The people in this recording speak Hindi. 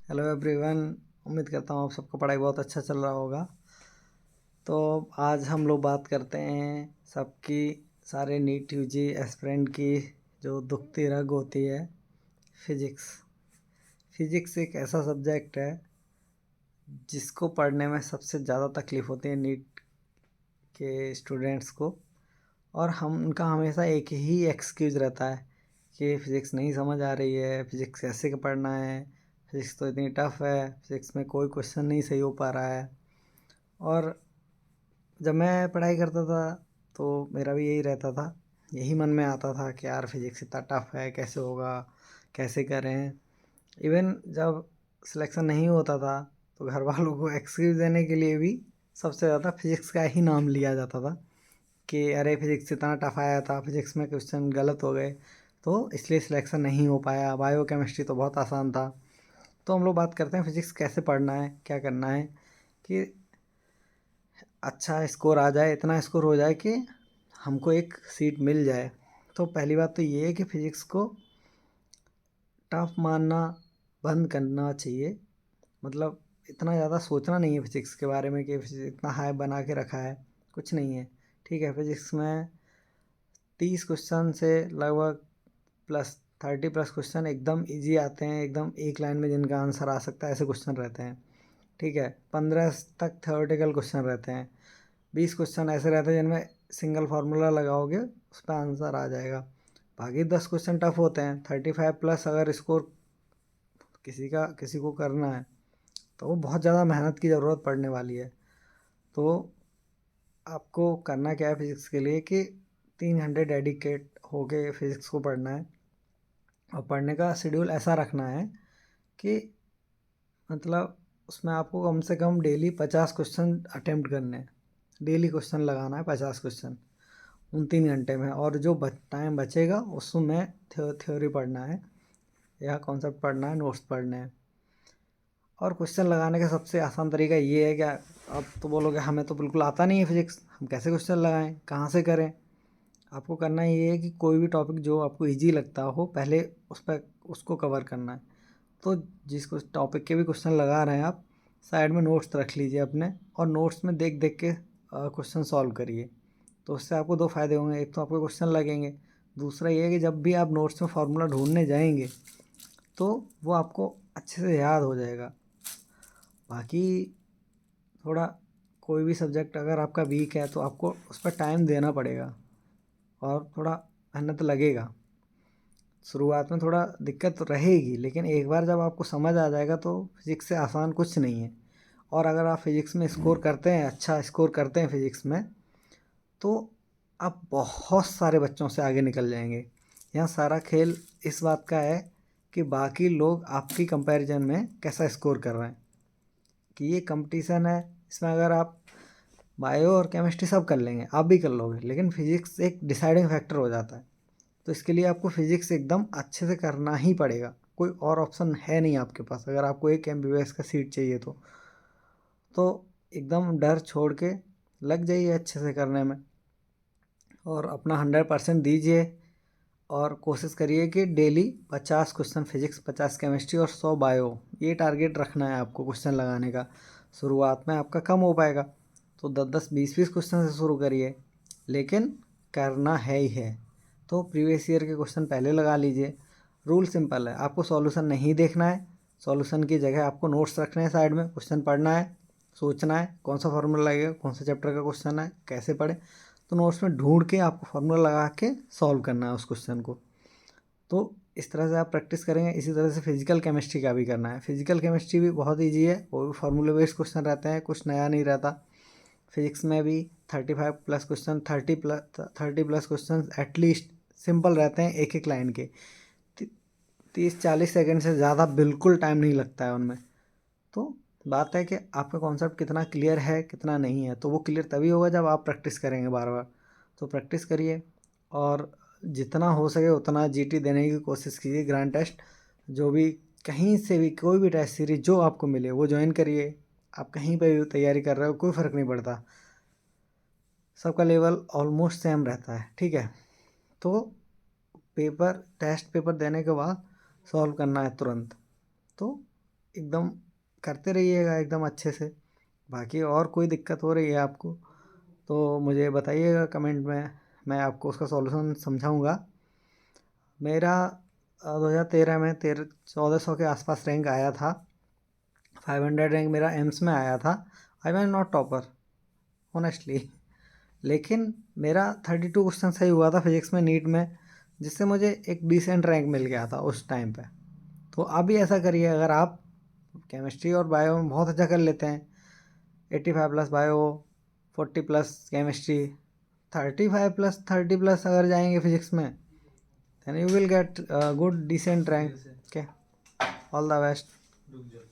Hello everyone. उम्मीद करता हूँ आप सबका पढ़ाई बहुत अच्छा चल रहा होगा। तो आज हम लोग बात करते हैं सबकी सारे नीट यूजी एस्पिरेंट की जो दुखती रग होती है, फिज़िक्स। फिज़िक्स एक ऐसा सब्जेक्ट है जिसको पढ़ने में सबसे ज़्यादा तकलीफ़ होती है नीट के स्टूडेंट्स को। और हम उनका हमेशा एक ही एक्सक्यूज़ रहता है कि फ़िज़िक्स नहीं समझ आ रही है, फ़िज़िक्स कैसे पढ़ना है, फ़िज़िक्स तो इतनी टफ़ है, फ़िज़िक्स में कोई क्वेश्चन नहीं सही हो पा रहा है। और जब मैं पढ़ाई करता था तो मेरा भी यही रहता था, यही मन में आता था कि यार फ़िज़िक्स इतना टफ़ है, कैसे होगा, कैसे करें। इवन जब सिलेक्शन नहीं होता था तो घर वालों को एक्सक्यूज़ देने के लिए भी सबसे ज़्यादा फ़िज़िक्स का ही नाम लिया जाता था कि अरे फ़िज़िक्स इतना टफ़ आया था, फ़िज़िक्स में क्वेश्चन गलत हो गए तो इसलिए सिलेक्शन नहीं हो पाया। बायो केमिस्ट्री तो बहुत आसान था। तो हम लोग बात करते हैं फ़िज़िक्स कैसे पढ़ना है, क्या करना है कि अच्छा स्कोर आ जाए, इतना स्कोर हो जाए कि हमको एक सीट मिल जाए। तो पहली बात तो ये है कि फ़िज़िक्स को टफ मानना बंद करना चाहिए। मतलब इतना ज़्यादा सोचना नहीं है फ़िज़िक्स के बारे में कि फ़िज़िक्स इतना हाई बना के रखा है, कुछ नहीं है। ठीक है, फ़िज़िक्स में 30 क्वेश्चन से लगभग +30+ क्वेश्चन एकदम इजी आते हैं, एकदम एक लाइन में जिनका आंसर आ सकता है ऐसे क्वेश्चन रहते हैं। ठीक है, 15 तक थ्योरेटिकल क्वेश्चन रहते हैं, 20 क्वेश्चन ऐसे रहते हैं जिनमें सिंगल फार्मूला लगाओगे उस पर आंसर आ जाएगा। बाकी 10 क्वेश्चन टफ होते हैं। 35+ अगर स्कोर किसी को करना है तो वो बहुत ज़्यादा मेहनत की ज़रूरत पड़ने वाली है। तो आपको करना क्या है फिज़िक्स के लिए कि 3 घंटे डेडिकेट होके फिज़िक्स को पढ़ना है। और पढ़ने का शेड्यूल ऐसा रखना है कि मतलब उसमें आपको कम से कम डेली 50 क्वेश्चन अटेम्प्ट करने हैं। डेली क्वेश्चन लगाना है 50 क्वेश्चन उन 3 घंटे में। और जो टाइम बचेगा उसमें थ्योरी पढ़ना है या कॉन्सेप्ट पढ़ना है, नोट्स पढ़ने हैं। और क्वेश्चन लगाने का सबसे आसान तरीका ये है कि आप तो बोलोगे हमें तो बिल्कुल आता नहीं है फिज़िक्स, हम कैसे क्वेश्चन लगाएं, कहाँ से करें। आपको करना ये है कि कोई भी टॉपिक जो आपको इजी लगता हो पहले उस पर उसको कवर करना है। तो जिस टॉपिक के भी क्वेश्चन लगा रहे हैं आप साइड में नोट्स रख लीजिए अपने, और नोट्स में देख देख के क्वेश्चन सॉल्व करिए। तो उससे आपको 2 फ़ायदे होंगे, एक तो आपको क्वेश्चन लगेंगे, दूसरा ये है कि जब भी आप नोट्स में फार्मूला ढूंढने जाएंगे तो वो आपको अच्छे से याद हो जाएगा। बाकी थोड़ा कोई भी सब्जेक्ट अगर आपका वीक है तो आपको उस पर टाइम देना पड़ेगा और थोड़ा मेहनत लगेगा। शुरुआत में थोड़ा दिक्कत तो रहेगी, लेकिन एक बार जब आपको समझ आ जाएगा तो फिज़िक्स से आसान कुछ नहीं है। और अगर आप फिज़िक्स में स्कोर करते हैं, अच्छा स्कोर करते हैं फिज़िक्स में, तो आप बहुत सारे बच्चों से आगे निकल जाएंगे। यहाँ सारा खेल इस बात का है कि बाकी लोग आपकी कंपैरिजन में कैसा स्कोर कर रहे हैं, कि ये कंपटीशन है। इसमें अगर आप बायो और केमिस्ट्री सब कर लेंगे, आप भी कर लोगे, लेकिन फिज़िक्स एक डिसाइडिंग फैक्टर हो जाता है। तो इसके लिए आपको फिज़िक्स एकदम अच्छे से करना ही पड़ेगा, कोई और ऑप्शन है नहीं आपके पास। अगर आपको एक MBBS का सीट चाहिए तो एकदम डर छोड़ के लग जाइए अच्छे से करने में और अपना 100% दीजिए। और कोशिश करिए कि डेली 50 क्वेश्चन फिज़िक्स, 50 केमिस्ट्री और 100 बायो, ये टारगेट रखना है आपको क्वेश्चन लगाने का। शुरुआत में आपका कम हो पाएगा तो 10-10, 20-20 क्वेश्चन से शुरू करिए, लेकिन करना है ही है। तो प्रीवियस ईयर के क्वेश्चन पहले लगा लीजिए। रूल सिंपल है, आपको सॉल्यूशन नहीं देखना है, सॉल्यूशन की जगह आपको नोट्स रखने हैं साइड में, क्वेश्चन पढ़ना है, सोचना है कौन सा फार्मूला लगेगा, कौन सा चैप्टर का क्वेश्चन है, कैसे पढ़े। तो नोट्स में ढूंढ के आपको फार्मूला लगा के सॉल्व करना है उस क्वेश्चन को। तो इस तरह से आप प्रैक्टिस करेंगे। इसी तरह से फिजिकल केमिस्ट्री का भी करना है। फिजिकल केमिस्ट्री भी बहुत ईजी है, वो भी फार्मूला बेस्ड क्वेश्चन रहते हैं, कुछ नया नहीं रहता। फिजिक्स में भी 35+ क्वेश्चन, 30+ क्वेश्चन एटलीस्ट सिंपल रहते हैं, एक एक लाइन के। 30-40 सेकेंड से ज़्यादा बिल्कुल टाइम नहीं लगता है उनमें। तो बात है कि आपका कॉन्सेप्ट कितना क्लियर है कितना नहीं है, तो वो क्लियर तभी होगा जब आप प्रैक्टिस करेंगे बार बार। तो प्रैक्टिस करिए और जितना हो सके उतना GT देने की कोशिश कीजिए। ग्रांड टेस्ट जो भी, कहीं से भी कोई भी टेस्ट सीरीज जो आपको मिले वो ज्वाइन करिए। आप कहीं पे भी तैयारी कर रहे हो कोई फ़र्क नहीं पड़ता, सबका लेवल ऑलमोस्ट सेम रहता है। ठीक है, तो टेस्ट पेपर देने के बाद सॉल्व करना है तुरंत। तो एकदम करते रहिएगा एकदम अच्छे से। बाकी और कोई दिक्कत हो रही है आपको तो मुझे बताइएगा कमेंट में, मैं आपको उसका सॉल्यूशन समझाऊंगा। मेरा 2013 में 1400 के आसपास रैंक आया था, 500 रैंक मेरा एम्स में आया था। I was not topper honestly, लेकिन मेरा 32 क्वेश्चन सही हुआ था फिजिक्स में नीट में, जिससे मुझे एक डिसेंट रैंक मिल गया था उस टाइम पे। तो आप भी ऐसा करिए, अगर आप केमिस्ट्री और बायो में बहुत अच्छा कर लेते हैं, 85 plus bio, 40 plus chemistry, 35 plus 30 plus अगर जाएंगे फिजिक्स में, then you will get good decent rank. Okay, all the best.